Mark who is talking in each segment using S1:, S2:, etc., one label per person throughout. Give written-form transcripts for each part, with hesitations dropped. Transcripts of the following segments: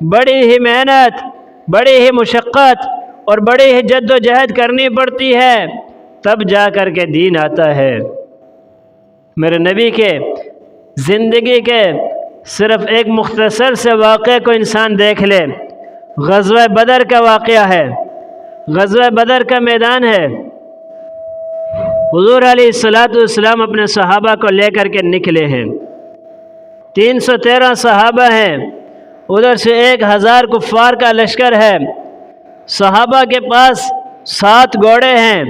S1: بڑی ہی محنت، بڑی ہی مشقت اور بڑی ہی جد و جہد کرنی پڑتی ہے، تب جا کر کے دین آتا ہے۔ میرے نبی کے زندگی کے صرف ایک مختصر سے واقعے کو انسان دیکھ لے، غزوہ بدر کا واقعہ ہے، غزوہ بدر کا میدان ہے۔ حضور علیہ السلام اپنے صحابہ کو لے کر کے نکلے ہیں، 313 صحابہ ہیں، ادھر سے 1000 کفار کا لشکر ہے۔ صحابہ کے پاس 7 گھوڑے ہیں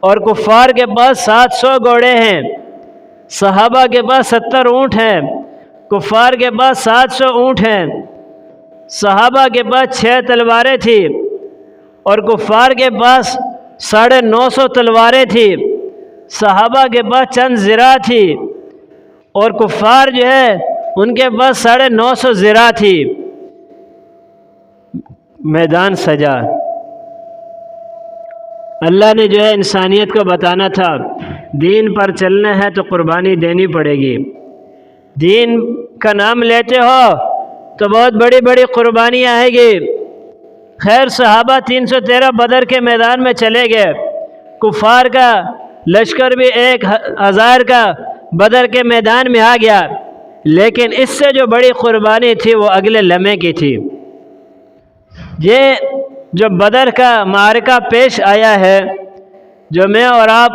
S1: اور کفار کے پاس 700 گھوڑے ہیں۔ صحابہ کے پاس 70 اونٹ ہیں، کفار کے پاس 700 اونٹ ہیں۔ صحابہ کے پاس 6 تلواریں تھیں اور کفار کے پاس 950 تلواریں تھیں۔ صحابہ کے پاس چند زرہ تھی اور کفار جو ہے ان کے پاس 950 زرہ تھی۔ میدان سجا۔ اللہ نے جو ہے انسانیت کو بتانا تھا، دین پر چلنا ہے تو قربانی دینی پڑے گی۔ دین کا نام لیتے ہو تو بہت بڑی بڑی قربانیاں آئے گی۔ خیر صحابہ 313 بدر کے میدان میں چلے گئے، کفار کا لشکر بھی 1000 کا بدر کے میدان میں آ گیا، لیکن اس سے جو بڑی قربانی تھی وہ اگلے لمحے کی تھی۔ یہ جو بدر کا معرکہ پیش آیا ہے، جو میں اور آپ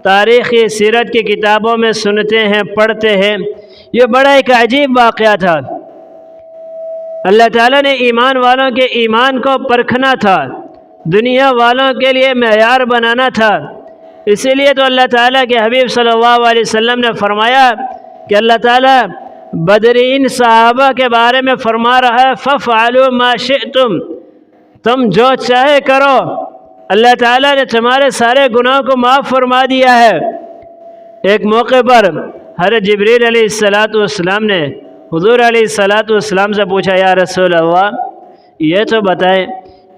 S1: تاریخی سیرت کی کتابوں میں سنتے ہیں، پڑھتے ہیں، یہ بڑا ایک عجیب واقعہ تھا۔ اللہ تعالیٰ نے ایمان والوں کے ایمان کو پرکھنا تھا، دنیا والوں کے لیے معیار بنانا تھا۔ اسی لیے تو اللہ تعالیٰ کے حبیب صلی اللہ علیہ وسلم نے فرمایا کہ اللہ تعالیٰ بدرین صحابہ کے بارے میں فرما رہا ہے فَفْعَلُوا مَا شِئْتُمْ، تم جو چاہے کرو، اللہ تعالیٰ نے تمہارے سارے گناہوں کو معاف فرما دیا ہے۔ ایک موقع پر حضرت جبریل علیہ السلام نے حضور علیہ السلام سے پوچھا، یا رسول اللہ یہ تو بتائیں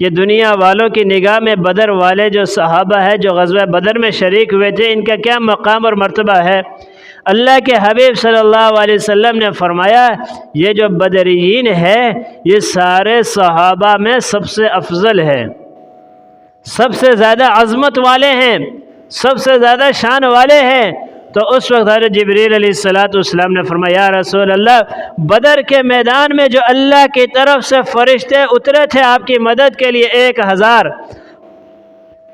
S1: کہ دنیا والوں کی نگاہ میں بدر والے جو صحابہ ہیں جو غزوہ بدر میں شریک ہوئے تھے، ان کا کیا مقام اور مرتبہ ہے؟ اللہ کے حبیب صلی اللہ علیہ وسلم نے فرمایا یہ جو بدرین ہے یہ سارے صحابہ میں سب سے افضل ہے، سب سے زیادہ عظمت والے ہیں، سب سے زیادہ شان والے ہیں۔ تو اس وقت حضرت جبریل علیہ السلام نے فرمایا، یا رسول اللہ بدر کے میدان میں جو اللہ کی طرف سے فرشتے اترے تھے آپ کی مدد کے لیے 1000،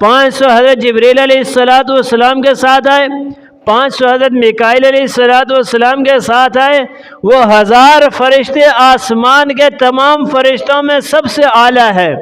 S1: 500 حضرت جبریل علیہ السلام کے ساتھ آئے، 500 حضرت میکائیل علیہ السلام کے ساتھ آئے، وہ 1000 فرشتے آسمان کے تمام فرشتوں میں سب سے اعلیٰ ہے۔